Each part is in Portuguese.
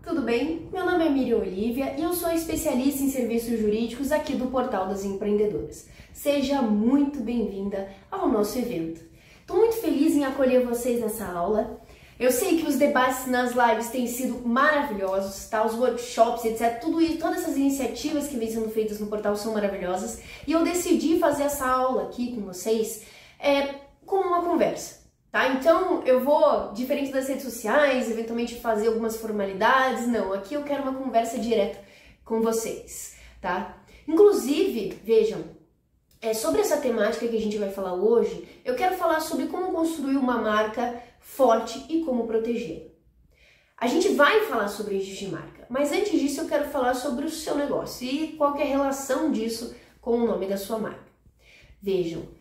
tudo bem? Meu nome é Miriam Olivia e eu sou especialista em serviços jurídicos aqui do Portal das Empreendedoras. Seja muito bem-vinda ao nosso evento. Estou muito feliz em acolher vocês nessa aula. Eu sei que os debates nas lives têm sido maravilhosos, tá? Os workshops, etc. Tudo isso, todas essas iniciativas que vêm sendo feitas no portal são maravilhosas. E eu decidi fazer essa aula aqui com vocês como uma conversa. Tá? Então eu vou, diferente das redes sociais, eventualmente fazer algumas formalidades, não, aqui eu quero uma conversa direta com vocês, tá? Inclusive, vejam, sobre essa temática que a gente vai falar hoje, eu quero falar sobre como construir uma marca forte e como protegê-la. A gente vai falar sobre registro de marca, mas antes disso eu quero falar sobre o seu negócio e qual que é a relação disso com o nome da sua marca. Vejam,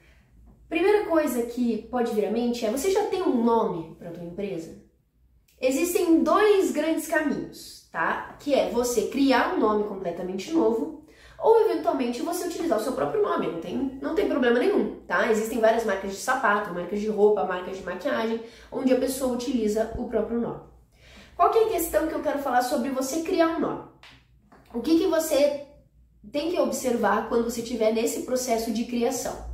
primeira coisa que pode vir à mente é: você já tem um nome para a tua empresa? Existem dois grandes caminhos, tá? Que é você criar um nome completamente novo ou eventualmente você utilizar o seu próprio nome, não tem problema nenhum, tá? Existem várias marcas de sapato, marcas de roupa, marcas de maquiagem, onde a pessoa utiliza o próprio nome. Qual que é a questão que eu quero falar sobre você criar um nome? O que você tem que observar quando você estiver nesse processo de criação?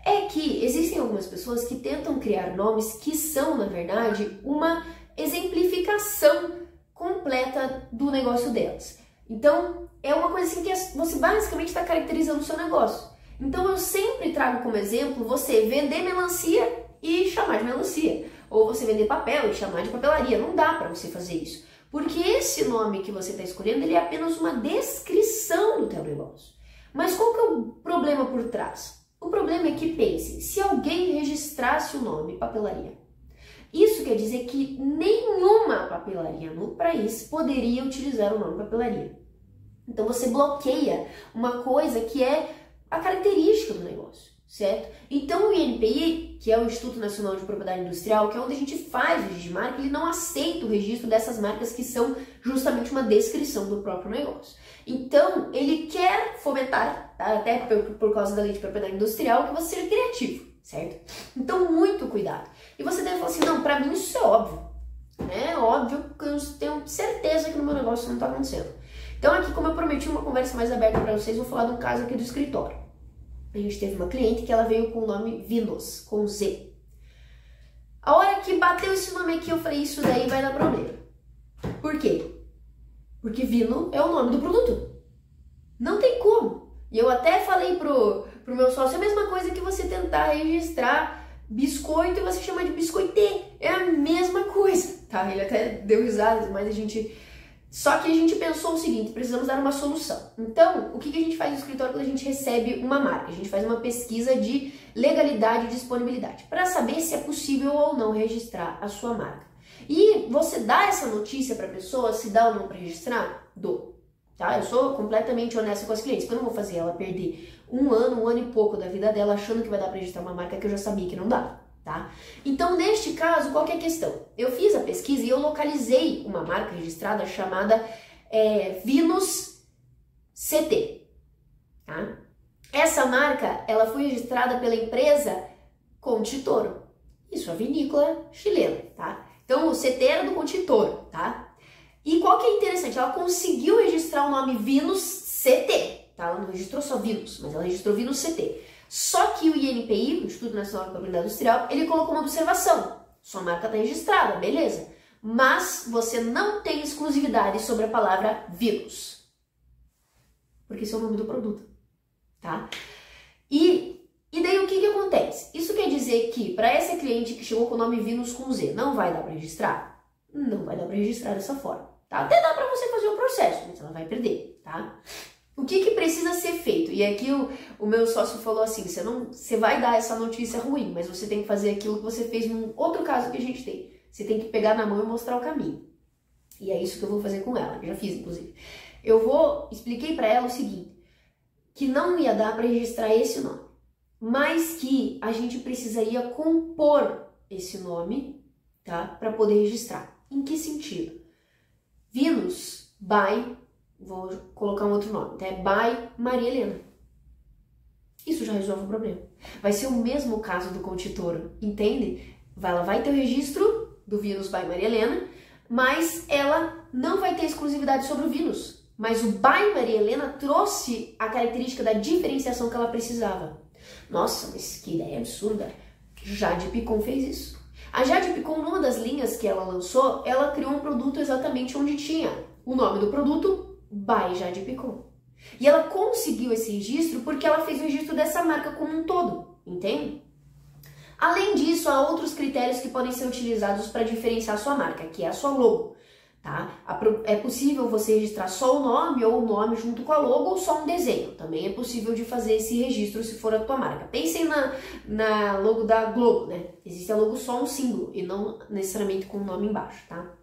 É que existem algumas pessoas que tentam criar nomes que são, na verdade, uma exemplificação completa do negócio delas. Então, é uma coisa assim que você basicamente está caracterizando o seu negócio. Então, eu sempre trago como exemplo você vender melancia e chamar de melancia. Ou você vender papel e chamar de papelaria. Não dá para você fazer isso. Porque esse nome que você está escolhendo, ele é apenas uma descrição do teu negócio. Mas qual que é o problema por trás? O problema é que, pense, se alguém registrasse o nome papelaria, isso quer dizer que nenhuma papelaria no país poderia utilizar o nome papelaria. Então você bloqueia uma coisa que é a característica do negócio, certo? Então o INPI, que é o Instituto Nacional de Propriedade Industrial, que é onde a gente faz o registro de marca, ele não aceita o registro dessas marcas que são justamente uma descrição do próprio negócio. Então ele quer fomentar, tá? Até por causa da lei de propriedade industrial, que você seja criativo, certo? Então muito cuidado. E você deve falar assim: não, pra mim isso é óbvio. É óbvio que eu tenho certeza que no meu negócio não está acontecendo. Então aqui, como eu prometi uma conversa mais aberta para vocês, vou falar de um caso aqui do escritório. A gente teve uma cliente que ela veio com o nome Vinos, com Z. A hora que bateu esse nome aqui, eu falei: isso daí vai dar problema. Por quê? Porque Vino é o nome do produto. Não tem como. E eu até falei pro meu sócio: é a mesma coisa que você tentar registrar biscoito e você chamar de biscoitê. É a mesma coisa, tá? Ele até deu risada, mas Só que a gente pensou o seguinte: precisamos dar uma solução. Então, o que a gente faz no escritório quando a gente recebe uma marca? A gente faz uma pesquisa de legalidade e disponibilidade para saber se é possível ou não registrar a sua marca. E você dá essa notícia para a pessoa, se dá ou não para registrar? Dou. Tá? Eu sou completamente honesta com as clientes, porque eu não vou fazer ela perder um ano e pouco da vida dela achando que vai dar para registrar uma marca que eu já sabia que não dá. Tá? Então, neste caso, qual que é a questão? Eu fiz a pesquisa e eu localizei uma marca registrada chamada Vinos CT. Tá? Essa marca, ela foi registrada pela empresa Conte Toro. Isso, a vinícola chilena, tá? Então, o CT era do Conte Toro, tá? E qual que é interessante? Ela conseguiu registrar o nome Vinos CT, tá? Ela não registrou só Vinos, mas ela registrou Vinos CT. Só que o INPI, o Instituto Nacional de Propriedade Industrial, ele colocou uma observação: sua marca está registrada, beleza, mas você não tem exclusividade sobre a palavra Vinos, porque esse é o nome do produto, tá? E daí o que acontece? Isso quer dizer que para essa cliente que chegou com o nome Vinos com Z, não vai dar para registrar? Não vai dar para registrar dessa forma, tá? Até dá para você fazer o processo, mas ela vai perder, tá? O que precisa ser feito? E aqui o meu sócio falou assim: você vai dar essa notícia ruim, mas você tem que fazer aquilo que você fez num outro caso que a gente tem. Você tem que pegar na mão e mostrar o caminho. E é isso que eu vou fazer com ela, já fiz inclusive. Expliquei para ela o seguinte: que não ia dar para registrar esse nome, mas que a gente precisaria compor esse nome, tá? Para poder registrar. Em que sentido? Vinos by... Vou colocar um outro nome, tá? By Maria Helena. Isso já resolve o problema. Vai ser o mesmo caso do Conte Toro, entende? Ela vai ter o registro do Vinos by Maria Helena, mas ela não vai ter exclusividade sobre o Venus. Mas o by Maria Helena trouxe a característica da diferenciação que ela precisava. Nossa, mas que ideia absurda. Jade Picon fez isso. A Jade Picon, numa das linhas que ela lançou, ela criou um produto exatamente onde tinha o nome do produto, by Jade Picon. E ela conseguiu esse registro porque ela fez o registro dessa marca como um todo, entende? Além disso, há outros critérios que podem ser utilizados para diferenciar a sua marca, que é a sua logo. Tá? É possível você registrar só o nome ou o nome junto com a logo ou só um desenho. Também é possível de fazer esse registro se for a tua marca. Pensem na logo da Globo, né? Existe a logo só um símbolo e não necessariamente com o nome embaixo, tá?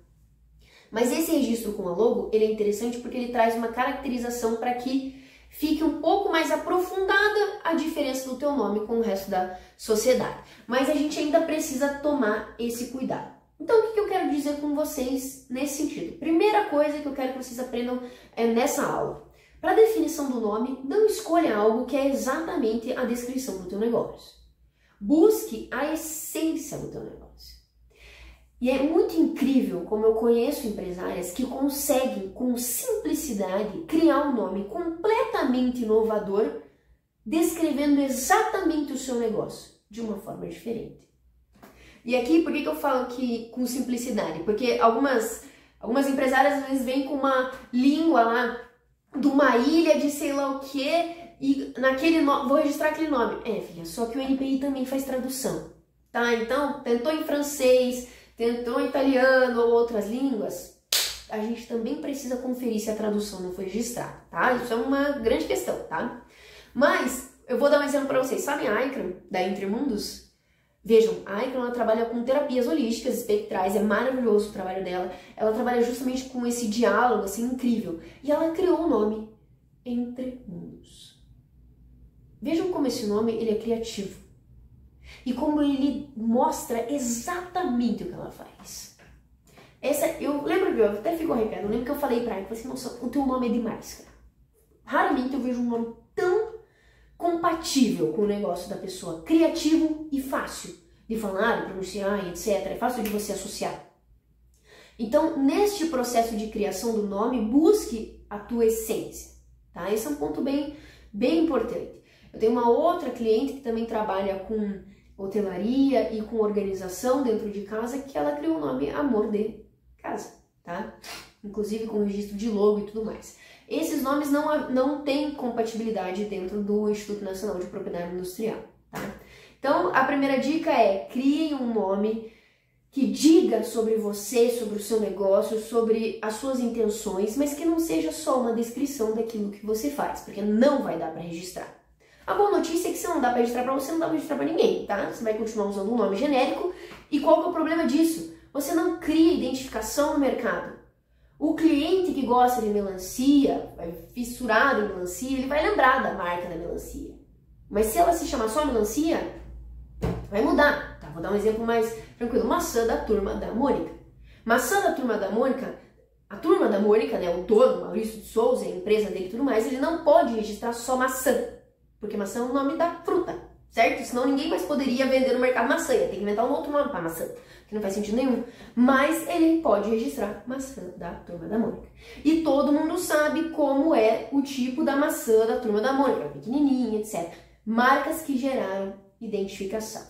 Mas esse registro com a logo, ele é interessante porque ele traz uma caracterização para que fique um pouco mais aprofundada a diferença do teu nome com o resto da sociedade. Mas a gente ainda precisa tomar esse cuidado. Então, o que eu quero dizer com vocês nesse sentido? Primeira coisa que eu quero que vocês aprendam nessa aula. Para a definição do nome, não escolha algo que é exatamente a descrição do teu negócio. Busque a essência do teu negócio. E é muito incrível como eu conheço empresárias que conseguem, com simplicidade, criar um nome completamente inovador, descrevendo exatamente o seu negócio de uma forma diferente. E aqui, por que eu falo que com simplicidade? Porque algumas empresárias às vezes vêm com uma língua lá de uma ilha de sei lá o que e naquele vou registrar aquele nome. Filha, só que o NPI também faz tradução, tá? Então, tentou em francês, tentou em italiano ou outras línguas, a gente também precisa conferir se a tradução não foi registrada, tá? Isso é uma grande questão, tá? Mas, eu vou dar um exemplo para vocês. Sabem a Icron, da Entre Mundos? Vejam, a Icron, ela trabalha com terapias holísticas, espectrais, é maravilhoso o trabalho dela. Ela trabalha justamente com esse diálogo, assim, incrível. E ela criou o nome Entre Mundos. Vejam como esse nome, ele é criativo. E como ele mostra exatamente o que ela faz. Eu lembro, eu até fico arrepiado, eu lembro que eu falei pra ela, eu falei assim, nossa, o teu nome é demais, cara. Raramente eu vejo um nome tão compatível com o negócio da pessoa, criativo e fácil de falar, de pronunciar, etc. É fácil de você associar. Então, neste processo de criação do nome, busque a tua essência, tá? Esse é um ponto bem importante. Eu tenho uma outra cliente que também trabalha com hotelaria e com organização dentro de casa, que ela criou o nome Amor de Casa, tá? Inclusive com registro de logo e tudo mais. Esses nomes não têm compatibilidade dentro do Instituto Nacional de Propriedade Industrial, tá? Então, a primeira dica é: crie um nome que diga sobre você, sobre o seu negócio, sobre as suas intenções, mas que não seja só uma descrição daquilo que você faz, porque não vai dar para registrar. A boa notícia é que se não dá para registrar para você, não dá para registrar para ninguém, tá? Você vai continuar usando um nome genérico. E qual que é o problema disso? Você não cria identificação no mercado. O cliente que gosta de melancia, fissurado em melancia, ele vai lembrar da marca da melancia. Mas se ela se chamar só melancia, vai mudar, tá? Vou dar um exemplo mais tranquilo. Maçã da Turma da Mônica. Maçã da Turma da Mônica, a Turma da Mônica, né, o dono, Maurício de Souza, a empresa dele e tudo mais, ele não pode registrar só maçã, porque maçã é o nome da fruta, certo? Senão ninguém mais poderia vender no mercado maçã, ia ter que inventar um outro nome para maçã, que não faz sentido nenhum. Mas ele pode registrar maçã da Turma da Mônica. E todo mundo sabe como é o tipo da maçã da Turma da Mônica, pequenininha, etc. Marcas que geraram identificação.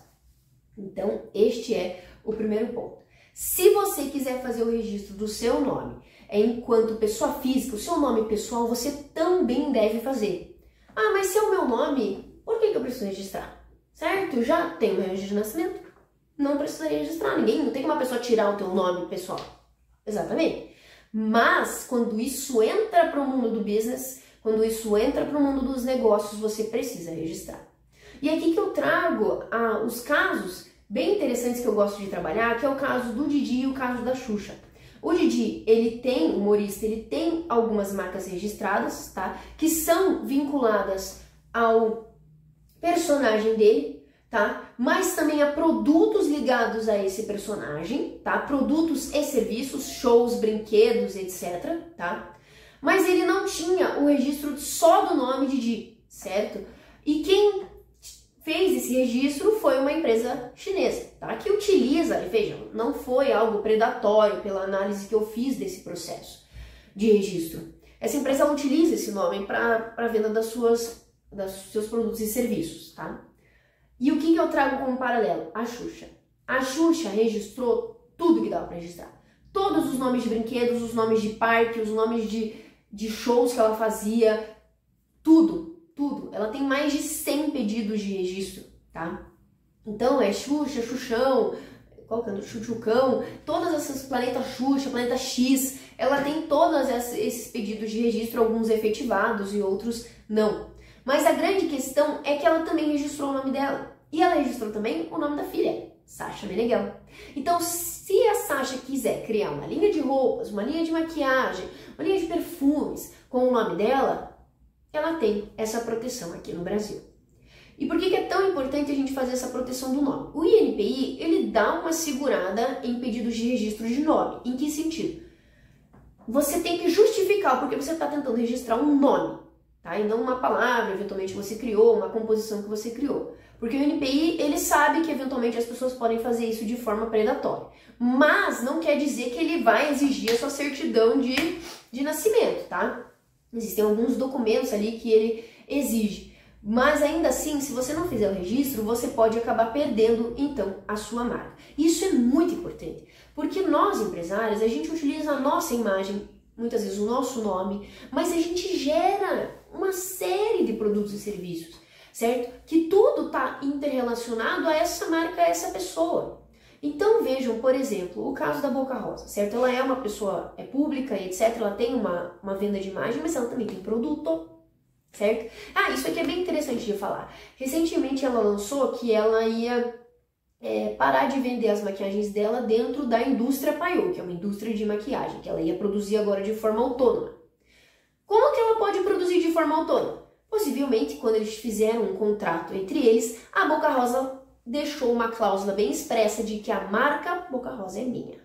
Então, este é o primeiro ponto. Se você quiser fazer o registro do seu nome enquanto pessoa física, o seu nome pessoal, você também deve fazer. Ah, mas se é o meu nome, por que eu preciso registrar? Certo? Já tenho meu registro de nascimento. Não precisaria registrar. Não tem uma pessoa tirar o teu nome pessoal. Exatamente. Mas, quando isso entra para o mundo do business, quando isso entra para o mundo dos negócios, você precisa registrar. E aqui que eu trago os casos bem interessantes que eu gosto de trabalhar, que é o caso do Didi e o caso da Xuxa. O Didi, ele tem, humorista, ele tem algumas marcas registradas, tá? Que são vinculadas ao personagem dele, tá? Mas também a produtos ligados a esse personagem, tá? Produtos e serviços, shows, brinquedos, etc, tá? Mas ele não tinha o registro só do nome Didi, certo? E quem fez esse registro foi uma empresa chinesa, tá? tá? Que utiliza, e vejam, não foi algo predatório pela análise que eu fiz desse processo de registro. Essa empresa ela utiliza esse nome para a venda dos seus produtos e serviços, tá? E o que eu trago como paralelo? A Xuxa. A Xuxa registrou tudo que dava para registrar. Todos os nomes de brinquedos, os nomes de parque, os nomes de shows que ela fazia, tudo, tudo. Ela tem mais de 100 pedidos de registro, tá? Então é Xuxa, Xuxão, qual que é? Xuxucão, todas essas, Planeta Xuxa, Planeta X, ela tem todos esses pedidos de registro, alguns efetivados e outros não. Mas a grande questão é que ela também registrou o nome dela. E ela registrou também o nome da filha, Sasha Meneghel. Então, se a Sasha quiser criar uma linha de roupas, uma linha de maquiagem, uma linha de perfumes com o nome dela, ela tem essa proteção aqui no Brasil. E por que é tão importante a gente fazer essa proteção do nome? O INPI, ele dá uma segurada em pedidos de registro de nome. Em que sentido? Você tem que justificar porque você está tentando registrar um nome, tá? E não uma palavra, eventualmente, que você criou, uma composição que você criou. Porque o INPI, ele sabe que, eventualmente, as pessoas podem fazer isso de forma predatória. Mas não quer dizer que ele vai exigir a sua certidão de nascimento, tá? Existem alguns documentos ali que ele exige. Mas ainda assim, se você não fizer o registro, você pode acabar perdendo, então, a sua marca. Isso é muito importante, porque nós, empresários, a gente utiliza a nossa imagem, muitas vezes o nosso nome, mas a gente gera uma série de produtos e serviços, certo? Que tudo está interrelacionado a essa marca, a essa pessoa. Então vejam, por exemplo, o caso da Boca Rosa, certo? Ela é uma pessoa pública, etc. Ela tem uma venda de imagem, mas ela também tem produto, certo? Ah, isso aqui é bem interessante de falar. Recentemente ela lançou que ela ia parar de vender as maquiagens dela dentro da indústria Paiô, que é uma indústria de maquiagem, que ela ia produzir agora de forma autônoma. Como que ela pode produzir de forma autônoma? Possivelmente, quando eles fizeram um contrato entre eles, a Boca Rosa deixou uma cláusula bem expressa de que a marca Boca Rosa é minha.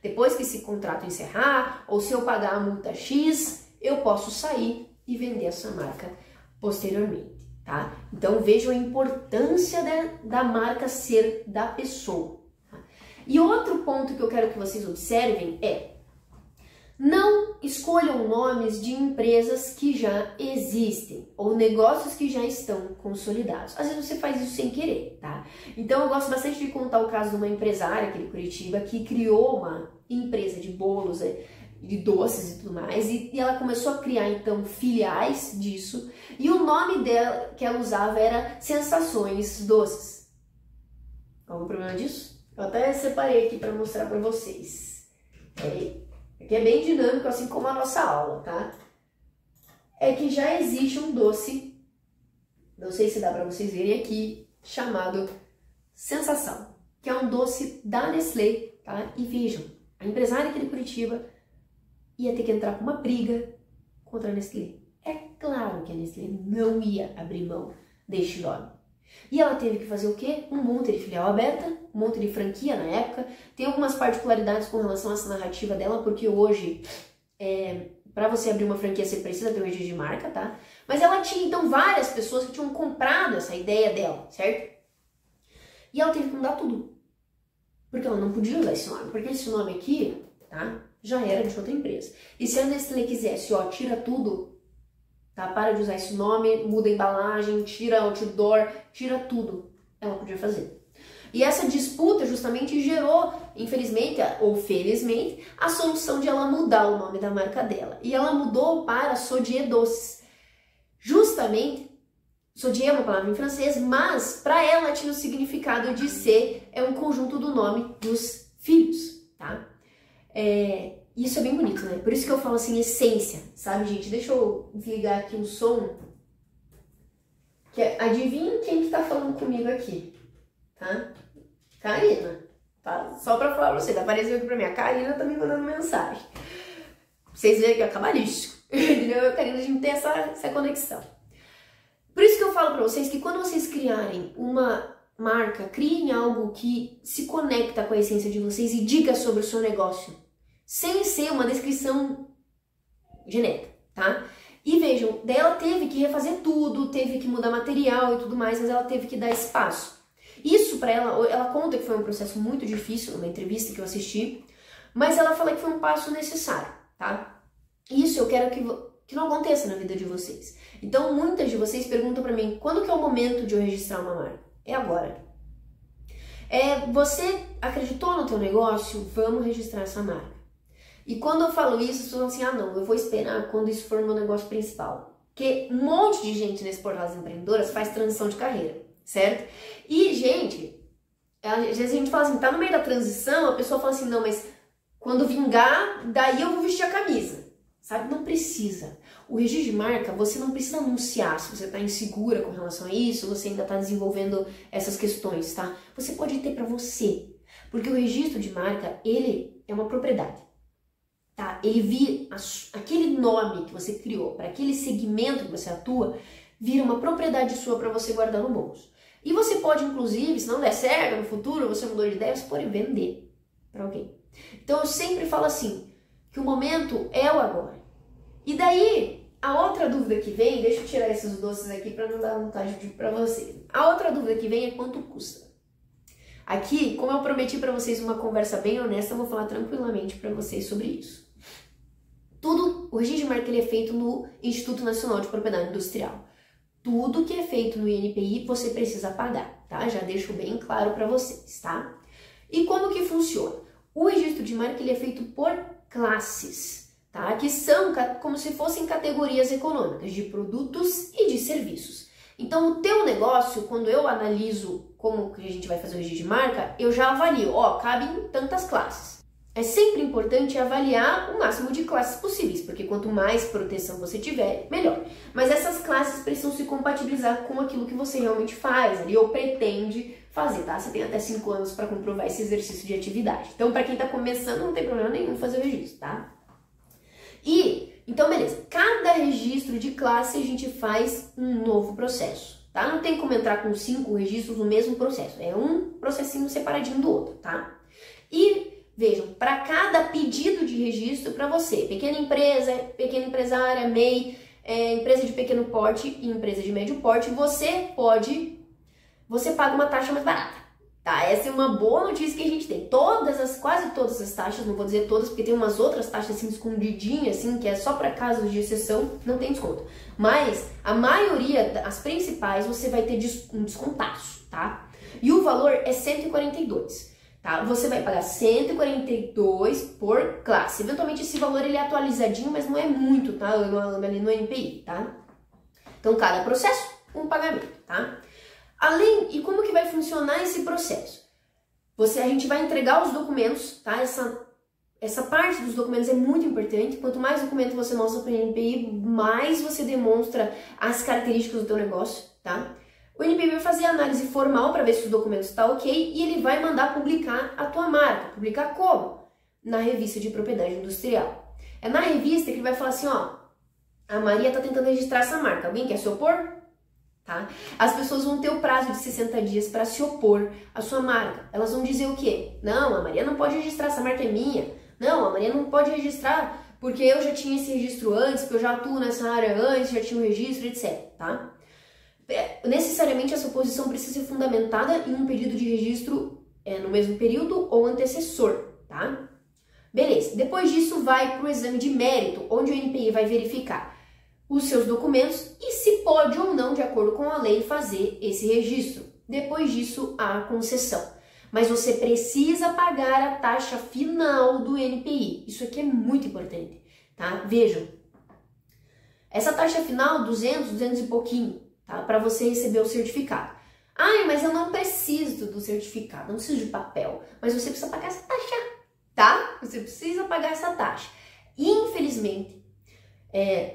Depois que esse contrato encerrar, ou se eu pagar a multa X, eu posso sair e vender essa marca posteriormente, tá? Então vejam a importância da marca ser da pessoa. Tá? E outro ponto que eu quero que vocês observem é: não escolham nomes de empresas que já existem ou negócios que já estão consolidados. Às vezes você faz isso sem querer, tá? Então eu gosto bastante de contar o caso de uma empresária aqui de Curitiba que criou uma empresa de bolos, de doces e tudo mais, e ela começou a criar então filiais disso, e o nome dela que ela usava era Sensações Doces. Qual é o problema disso? Eu até separei aqui para mostrar para vocês. Aqui é bem dinâmico, assim como a nossa aula, tá? É que já existe um doce, não sei se dá para vocês verem aqui, chamado Sensação, que é um doce da Nestlé, tá? E vejam, a empresária aqui de Curitiba ia ter que entrar com uma briga contra a Nestlé. É claro que a Nestlé não ia abrir mão deste nome. E ela teve que fazer o quê? Um monte de filial aberta, um monte de franquia na época. Tem algumas particularidades com relação a essa narrativa dela, porque hoje, para você abrir uma franquia, você precisa ter um registro de marca, tá? Mas ela tinha, então, várias pessoas que tinham comprado essa ideia dela, certo? E ela teve que mudar tudo. Porque ela não podia usar esse nome, porque esse nome aqui, tá? Já era de outra empresa. E se a Nestlé quisesse, ó, tira tudo, tá? Para de usar esse nome, muda a embalagem, tira outdoor, tira tudo. Ela podia fazer. E essa disputa justamente gerou, infelizmente ou felizmente, a solução de ela mudar o nome da marca dela. E ela mudou para Sodier Doces. Justamente, Sodier é uma palavra em francês, mas para ela tinha o significado de ser um conjunto do nome dos filhos, tá? Isso é bem bonito, né? Por isso que eu falo assim, essência, sabe, gente? Deixa eu desligar aqui o som. Adivinha quem que tá falando comigo aqui, tá? Karina. Tá? Só pra falar pra vocês, apareceu aqui pra mim. A Karina tá me mandando mensagem. Pra vocês verem que é cabalístico. Entendeu? Karina, a gente tem essa conexão. Por isso que eu falo pra vocês que quando vocês criarem uma marca, criem algo que se conecta com a essência de vocês e diga sobre o seu negócio, sem ser uma descrição genérica, tá? E vejam, daí ela teve que refazer tudo, teve que mudar material e tudo mais, mas ela teve que dar espaço. Isso para ela conta que foi um processo muito difícil, numa entrevista que eu assisti, mas ela fala que foi um passo necessário, tá? Isso eu quero que não aconteça na vida de vocês. Então, muitas de vocês perguntam para mim, quando que é o momento de eu registrar uma marca? É agora. Você acreditou no teu negócio? Vamos registrar essa marca. E quando eu falo isso, as pessoas falam assim, ah não, eu vou esperar quando isso for meu negócio principal. Porque um monte de gente nesse portal das empreendedoras faz transição de carreira, certo? E, gente, às vezes a gente fala assim, tá no meio da transição, a pessoa fala assim, não, mas quando vingar, daí eu vou vestir a camisa. Sabe? Não precisa. O registro de marca, você não precisa anunciar se você está insegura com relação a isso, você ainda está desenvolvendo essas questões, tá? Você pode ter para você, porque o registro de marca, ele é uma propriedade, tá? Ele vira, aquele nome que você criou, para aquele segmento que você atua, vira uma propriedade sua para você guardar no bolso. E você pode, inclusive, se não der certo no futuro, você mudou de ideia, você pode vender para alguém. Então eu sempre falo assim, que o momento é o agora. E daí, a outra dúvida que vem, deixa eu tirar esses doces aqui para não dar vontade para vocês. A outra dúvida que vem é quanto custa. Aqui, como eu prometi para vocês uma conversa bem honesta, eu vou falar tranquilamente para vocês sobre isso. O registro de marca ele é feito no Instituto Nacional de Propriedade Industrial. Tudo que é feito no INPI você precisa pagar, tá? Já deixo bem claro para vocês, tá? E como que funciona? O registro de marca ele é feito por classes, tá? Que são como se fossem categorias econômicas de produtos e de serviços. Então, o teu negócio, quando eu analiso como que a gente vai fazer o registro de marca, eu já avalio, cabem tantas classes. É sempre importante avaliar o máximo de classes possíveis, porque quanto mais proteção você tiver, melhor. Mas essas classes precisam se compatibilizar com aquilo que você realmente faz ali, ou pretende fazer, tá? Você tem até 5 anos para comprovar esse exercício de atividade. Então, para quem está começando, não tem problema nenhum fazer o registro, tá? Então, beleza. Cada registro de classe a gente faz um novo processo, tá? Não tem como entrar com 5 registros no mesmo processo. É um processinho separadinho do outro, tá? E vejam, para cada pedido de registro para você, pequena empresa, pequena empresária, MEI, empresa de pequeno porte e empresa de médio porte, você paga uma taxa mais barata, tá? Essa é uma boa notícia que a gente tem. Quase todas as taxas, não vou dizer todas, porque tem umas outras taxas assim escondidinhas, assim, que é só para casos de exceção, não tem desconto. Mas a maioria, as principais, você vai ter um descontaço, tá? E o valor é 142. Tá? Você vai pagar 142 por classe. Eventualmente esse valor ele é atualizadinho, mas não é muito, tá? Ali no NPI, tá? Então cada processo, um pagamento, tá? E como que vai funcionar esse processo? A gente vai entregar os documentos, tá? Essa parte dos documentos é muito importante. Quanto mais documento você mostra para o NPI, mais você demonstra as características do teu negócio, tá? O NPI vai fazer a análise formal para ver se o documento está ok e ele vai mandar publicar a tua marca. Publicar como? Na revista de propriedade industrial. É na revista que ele vai falar assim, a Maria está tentando registrar essa marca. Alguém quer se opor? Tá? As pessoas vão ter o prazo de 60 dias para se opor à sua marca. Elas vão dizer o quê? Não, a Maria não pode registrar, essa marca é minha. Não, a Maria não pode registrar porque eu já tinha esse registro antes, porque eu já atuo nessa área antes, já tinha um registro, etc. Tá? Necessariamente essa oposição precisa ser fundamentada em um pedido de registro no mesmo período ou antecessor, tá? Beleza, depois disso vai para o exame de mérito, onde o NPI vai verificar os seus documentos e se pode ou não, de acordo com a lei, fazer esse registro. Depois disso, há concessão. Mas você precisa pagar a taxa final do NPI. Isso aqui é muito importante, tá? Vejam, essa taxa final, 200 e pouquinho, tá? Para você receber o certificado. Mas eu não preciso do certificado, não preciso de papel, mas você precisa pagar essa taxa, tá? Você precisa pagar essa taxa. Infelizmente,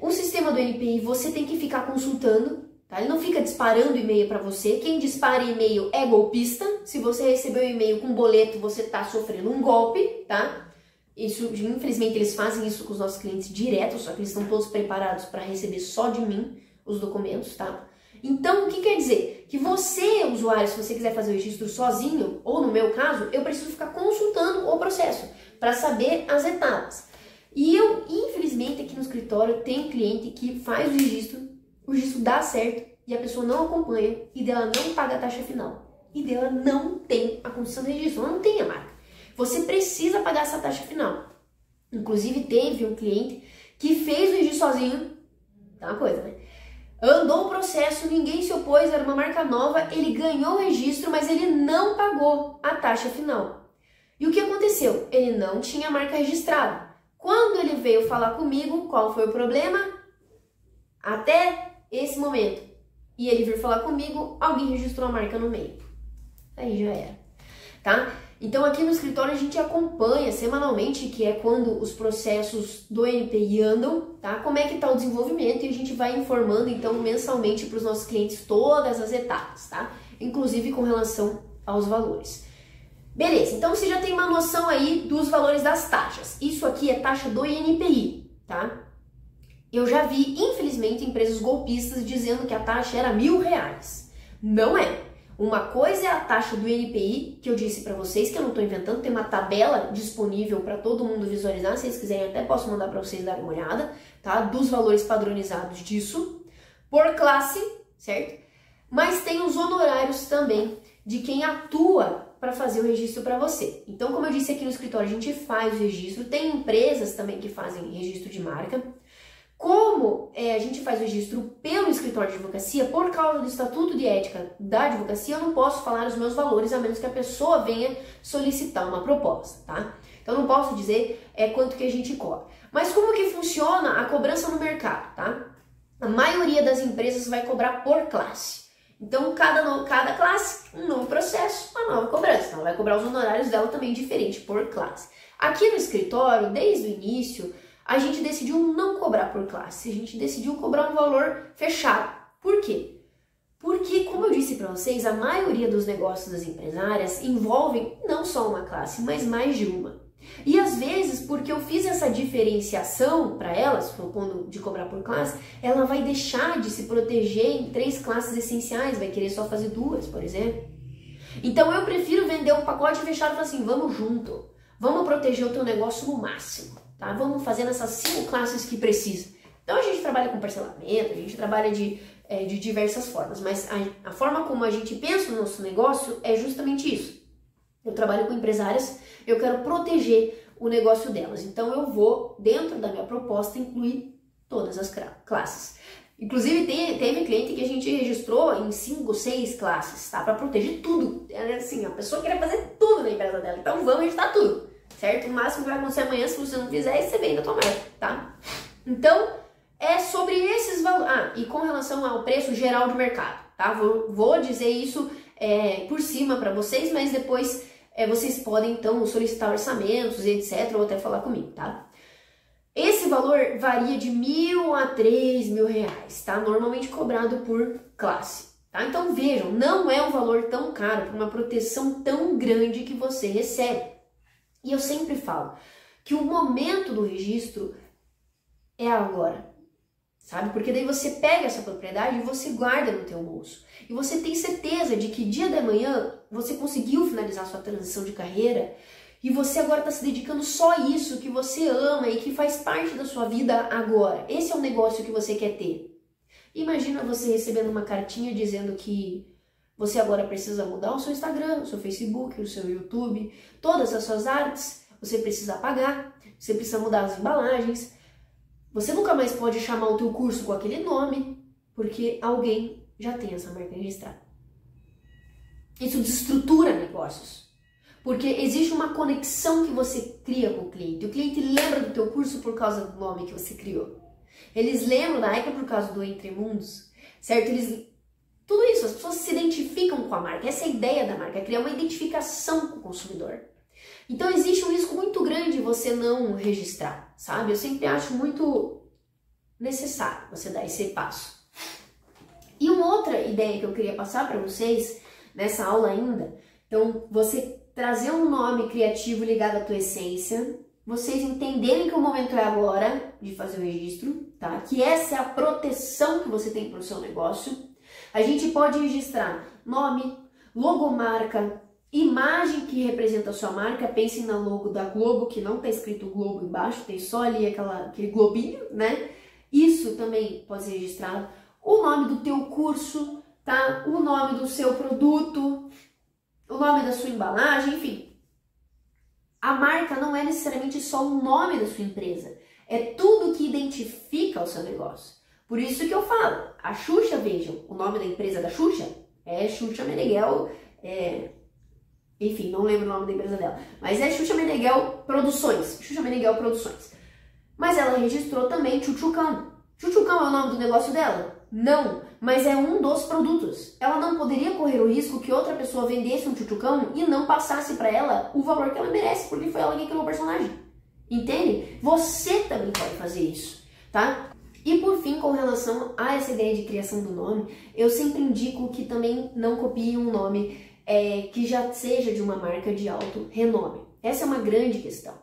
o sistema do NPI você tem que ficar consultando, tá? Ele não fica disparando e-mail para você. Quem dispara e-mail é golpista. Se você recebeu um e-mail com boleto, você está sofrendo um golpe, tá? Isso, infelizmente, eles fazem isso com os nossos clientes direto, só que eles estão todos preparados para receber só de mim os documentos, tá? Então, o que quer dizer? Que você, usuário, se você quiser fazer o registro sozinho, ou no meu caso, eu preciso ficar consultando o processo para saber as etapas. E eu, infelizmente, aqui no escritório, tenho cliente que faz o registro dá certo e a pessoa não acompanha e dela não paga a taxa final. e dela não tem a condição de registro, ela não tem a marca. Você precisa pagar essa taxa final. Inclusive teve um cliente que fez o registro sozinho, tá uma coisa, né? Andou o processo, ninguém se opôs, era uma marca nova, ele ganhou o registro, mas ele não pagou a taxa final. E o que aconteceu? Ele não tinha a marca registrada. Quando ele veio falar comigo, qual foi o problema? Até esse momento. E ele veio falar comigo, alguém registrou a marca no meio. Aí já era, tá? Então aqui no escritório a gente acompanha semanalmente, que é quando os processos do NPI andam, tá? Como é que tá o desenvolvimento, e a gente vai informando então mensalmente para os nossos clientes todas as etapas, tá? Inclusive com relação aos valores. Beleza, então você já tem uma noção aí dos valores das taxas. Isso aqui é taxa do INPI, tá? Eu já vi, infelizmente, empresas golpistas dizendo que a taxa era R$1.000. Não é. Uma coisa é a taxa do INPI, que eu disse para vocês, que eu não estou inventando, tem uma tabela disponível para todo mundo visualizar, se vocês quiserem até posso mandar para vocês darem uma olhada, tá? Dos valores padronizados disso, por classe, certo? Mas tem os honorários também de quem atua para fazer o registro para você. Então, como eu disse aqui no escritório, a gente faz o registro, tem empresas também que fazem registro de marca. Como a gente faz o registro pelo escritório de advocacia, por causa do Estatuto de Ética da Advocacia, eu não posso falar os meus valores, a menos que a pessoa venha solicitar uma proposta, tá? Então, eu não posso dizer quanto que a gente cobra. Mas como que funciona a cobrança no mercado, tá? A maioria das empresas vai cobrar por classe. Então, cada classe, um novo processo, uma nova cobrança. Então, ela vai cobrar os honorários dela também diferente por classe. Aqui no escritório, desde o início, a gente decidiu não cobrar por classe, a gente decidiu cobrar um valor fechado. Por quê? Porque, como eu disse para vocês, a maioria dos negócios das empresárias envolvem não só uma classe, mas mais de uma. E às vezes, porque eu fiz essa diferenciação para elas, propondo de cobrar por classe, ela vai deixar de se proteger em 3 classes essenciais, vai querer só fazer 2, por exemplo. Então eu prefiro vender um pacote fechado e falar assim, vamos junto, vamos proteger o teu negócio no máximo. Tá? Vamos fazendo essas 5 classes que precisa. Então a gente trabalha com parcelamento, a gente trabalha de diversas formas, mas a forma como a gente pensa no nosso negócio é justamente isso. Eu trabalho com empresárias, eu quero proteger o negócio delas, então eu vou, dentro da minha proposta, incluir todas as classes. Inclusive teve cliente que a gente registrou em 5, 6 classes, tá? Para proteger tudo. Assim, a pessoa queria fazer tudo na empresa dela, então vamos registrar tudo. Certo? O máximo que vai acontecer amanhã, se você não fizer, você vende a tua marca, tá? Então, é sobre esses valores. Ah, e com relação ao preço geral de mercado, tá? Vou dizer isso por cima para vocês, mas depois vocês podem, então, solicitar orçamentos, etc, ou até falar comigo, tá? Esse valor varia de R$1.000 a R$3.000, tá? Normalmente cobrado por classe, tá? Então, vejam, não é um valor tão caro para uma proteção tão grande que você recebe. E eu sempre falo que o momento do registro é agora, sabe? Porque daí você pega essa propriedade e você guarda no teu bolso. E você tem certeza de que dia da manhã você conseguiu finalizar sua transição de carreira e você agora está se dedicando só a isso que você ama e que faz parte da sua vida agora. Esse é o negócio que você quer ter. Imagina você recebendo uma cartinha dizendo que você agora precisa mudar o seu Instagram, o seu Facebook, o seu YouTube, todas as suas artes, você precisa apagar, você precisa mudar as embalagens, você nunca mais pode chamar o teu curso com aquele nome, porque alguém já tem essa marca registrada. Isso desestrutura negócios, porque existe uma conexão que você cria com o cliente lembra do teu curso por causa do nome que você criou. Eles lembram da Aika por causa do Entre Mundos, certo? Tudo isso, as pessoas se identificam com a marca. Essa é a ideia da marca, é criar uma identificação com o consumidor. Então existe um risco muito grande você não registrar, sabe? Eu sempre acho muito necessário você dar esse passo. E uma outra ideia que eu queria passar para vocês nessa aula ainda, então você trazer um nome criativo ligado à tua essência, vocês entenderem que o momento é agora de fazer o registro, tá? Que essa é a proteção que você tem para o seu negócio. A gente pode registrar nome, logomarca, imagem que representa a sua marca. Pensem na logo da Globo, que não está escrito Globo embaixo, tem só ali aquele globinho, né? Isso também pode ser registrado. O nome do teu curso, tá? O nome do seu produto, o nome da sua embalagem, enfim. A marca não é necessariamente só o nome da sua empresa, é tudo que identifica o seu negócio. Por isso que eu falo, a Xuxa, vejam, o nome da empresa da Xuxa é Xuxa Meneghel, enfim, não lembro o nome da empresa dela, mas é Xuxa Meneghel Produções, Xuxa Meneghel Produções. Mas ela registrou também Tchutchucão. Tchutchucão é o nome do negócio dela? Não, mas é um dos produtos. Ela não poderia correr o risco que outra pessoa vendesse um tchutchucão e não passasse para ela o valor que ela merece, porque foi ela que criou o personagem. Entende? Você também pode fazer isso, tá? E por fim, com relação a essa ideia de criação do nome, eu sempre indico que também não copie um nome que já seja de uma marca de alto renome. Essa é uma grande questão.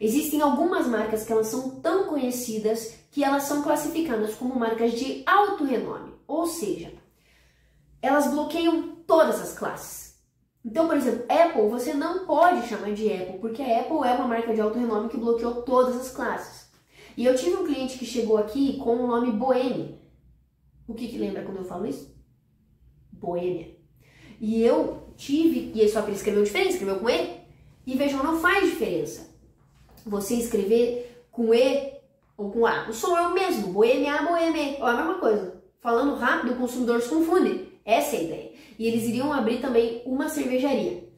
Existem algumas marcas que elas são tão conhecidas que elas são classificadas como marcas de alto renome, ou seja, elas bloqueiam todas as classes. Então, por exemplo, Apple, você não pode chamar de Apple, porque a Apple é uma marca de alto renome que bloqueou todas as classes. E eu tive um cliente que chegou aqui com o nome Boêmia. O que lembra quando eu falo isso? Boêmia. E eu tive, e só que ele escreveu diferente, escreveu com E, e vejam, não faz diferença você escrever com E ou com A. Sou eu mesmo, Boêmia, Boêmia, é a mesma coisa. Falando rápido, o consumidor se confunde. Essa é a ideia. E eles iriam abrir também uma cervejaria.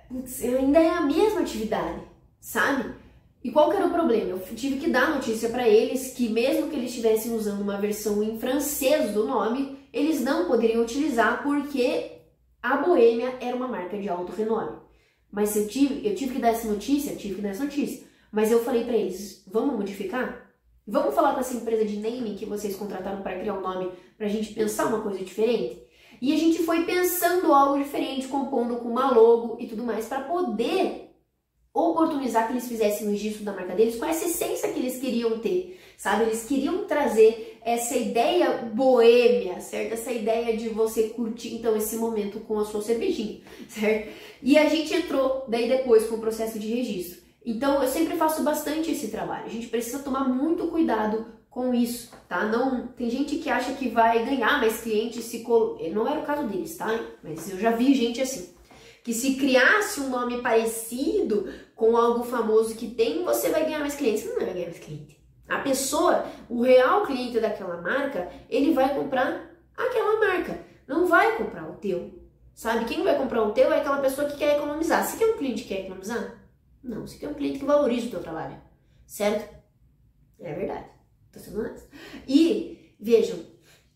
Putz, ainda é a mesma atividade, sabe? E qual que era o problema? Eu tive que dar notícia para eles que mesmo que eles estivessem usando uma versão em francês do nome, eles não poderiam utilizar porque a Boêmia era uma marca de alto renome. Mas eu tive que dar essa notícia, Mas eu falei para eles, vamos modificar? Vamos falar com essa empresa de naming que vocês contrataram para criar um nome para a gente pensar uma coisa diferente? E a gente foi pensando algo diferente, compondo com uma logo e tudo mais, para poder oportunizar que eles fizessem o registro da marca deles com essa essência que eles queriam ter, sabe? Eles queriam trazer essa ideia boêmia, certo? Essa ideia de você curtir, então, esse momento com a sua cervejinha, certo? E a gente entrou, daí depois, com o processo de registro. Então, eu sempre faço bastante esse trabalho. A gente precisa tomar muito cuidado com isso, tá? Não, tem gente que acha que vai ganhar mais clientes se... Não era o caso deles, tá? Mas eu já vi gente assim, que se criasse um nome parecido com algo famoso que tem, você vai ganhar mais clientes. Você não vai ganhar mais cliente. A pessoa, o real cliente daquela marca, ele vai comprar aquela marca. Não vai comprar o teu. Sabe? Quem vai comprar o teu é aquela pessoa que quer economizar. Você quer um cliente que quer economizar? Não. Você quer um cliente que valoriza o teu trabalho. Certo? É verdade. Tô sendo honesta. E, vejam,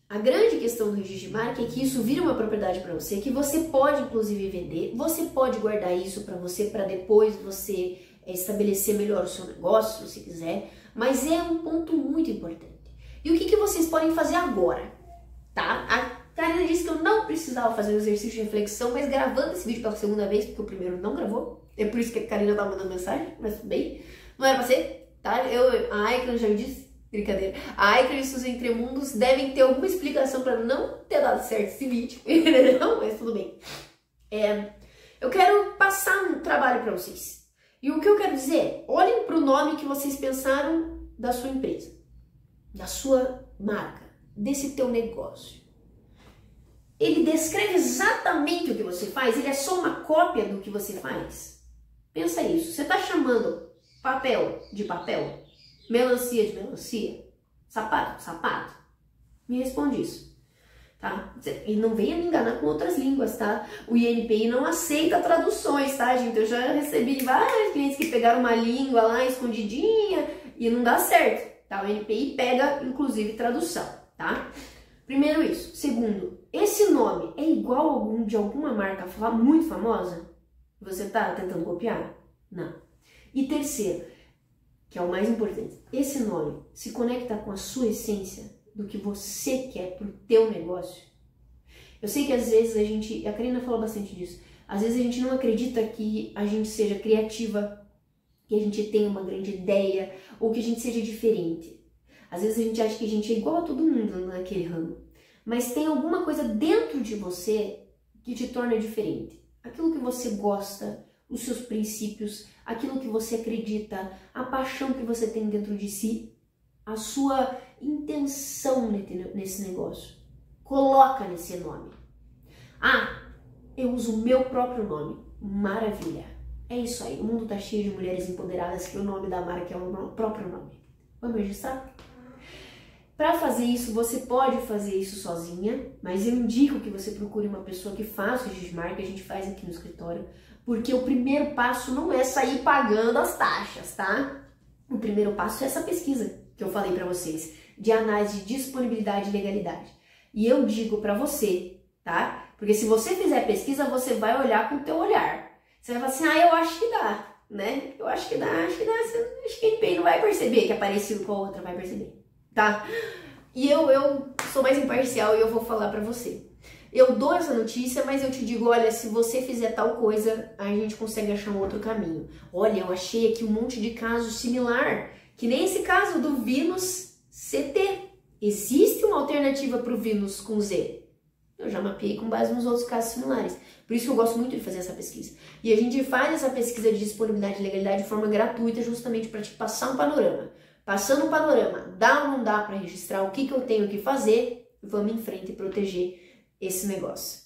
a grande questão do registro de marca é que isso vira uma propriedade para você, que você pode, inclusive, vender. Você pode guardar isso para você, para depois você estabelecer melhor o seu negócio, se você quiser. Mas é um ponto muito importante. E o que vocês podem fazer agora? Tá? A Karina disse que eu não precisava fazer um exercício de reflexão, mas gravando esse vídeo pela segunda vez, porque o primeiro não gravou. É por isso que a Karina tá mandando mensagem, mas tudo bem. Não era pra ser, tá? A Icon já me disse. Brincadeira. A Icon e os Entremundos devem ter alguma explicação para não ter dado certo esse vídeo. Não, mas tudo bem. Eu quero passar um trabalho para vocês. E o que eu quero dizer? Olhem para o nome que vocês pensaram da sua empresa, da sua marca, desse teu negócio. Ele descreve exatamente o que você faz? Ele é só uma cópia do que você faz? Pensa isso. Você está chamando papel de papel? Melancia de melancia? Sapato de sapato? Me responde isso, tá? E não venha me enganar com outras línguas, tá? O INPI não aceita traduções, tá, gente? Eu já recebi vários clientes que pegaram uma língua lá escondidinha e não dá certo, tá? O INPI pega, inclusive, tradução, tá? Primeiro isso. Segundo, esse nome é igual a algum de alguma marca muito famosa? Você tá tentando copiar? Não. E terceiro, que é o mais importante, esse nome se conecta com a sua essência do que você quer pro teu negócio? Eu sei que às vezes a Karina falou bastante disso, às vezes a gente não acredita que a gente seja criativa, que a gente tenha uma grande ideia, ou que a gente seja diferente. Às vezes a gente acha que a gente é igual a todo mundo naquele ramo, mas tem alguma coisa dentro de você que te torna diferente. Aquilo que você gosta, os seus princípios, aquilo que você acredita, a paixão que você tem dentro de si, a sua intenção nesse negócio. Coloca nesse nome. eu uso o meu próprio nome. Maravilha! É isso aí, o mundo tá cheio de mulheres empoderadas que o nome da marca é o próprio nome. Vamos registrar? Para fazer isso, você pode fazer isso sozinha, mas eu indico que você procure uma pessoa que faça o registro de marca, a gente faz aqui no escritório, porque o primeiro passo não é sair pagando as taxas, tá? O primeiro passo é essa pesquisa que eu falei para vocês, de análise de disponibilidade e legalidade. E eu digo para você, tá? Porque se você fizer a pesquisa, você vai olhar com o teu olhar. Você vai falar assim, eu acho que dá, né? Eu acho que dá. Acho que quem não vai perceber que é parecido com a outra, vai perceber, tá? E eu sou mais imparcial e eu vou falar pra você. Eu dou essa notícia, mas eu te digo, olha, se você fizer tal coisa, a gente consegue achar um outro caminho. Olha, eu achei aqui um monte de caso similar, que nem esse caso do Vinus CT. Existe uma alternativa pro Vinus com Z. Eu já mapeei com base nos outros casos similares. Por isso que eu gosto muito de fazer essa pesquisa. E a gente faz essa pesquisa de disponibilidade e legalidade de forma gratuita, justamente para te passar um panorama. Passando um panorama, dá ou não dá para registrar, o que eu tenho que fazer, vamos em frente e proteger esse negócio.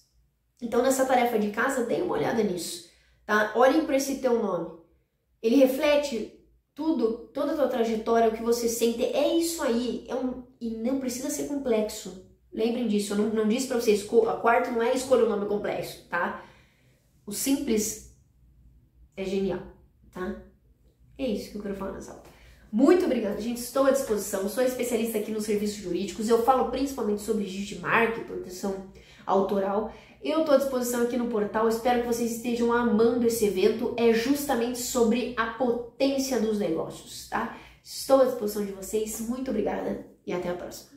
Então, nessa tarefa de casa, dê uma olhada nisso, tá? Olhem para esse teu nome. Ele reflete tudo, toda a tua trajetória, o que você sente. É isso aí. E não precisa ser complexo. Lembrem disso, eu não disse pra vocês, a quarta não é escolha um nome complexo, tá? O simples é genial, tá? É isso que eu quero falar nessa aula. Muito obrigada, gente, estou à disposição, sou especialista aqui nos serviços jurídicos, eu falo principalmente sobre registro de marca e proteção autoral. Eu estou à disposição aqui no portal, espero que vocês estejam amando esse evento, é justamente sobre a potência dos negócios, tá? Estou à disposição de vocês, muito obrigada e até a próxima.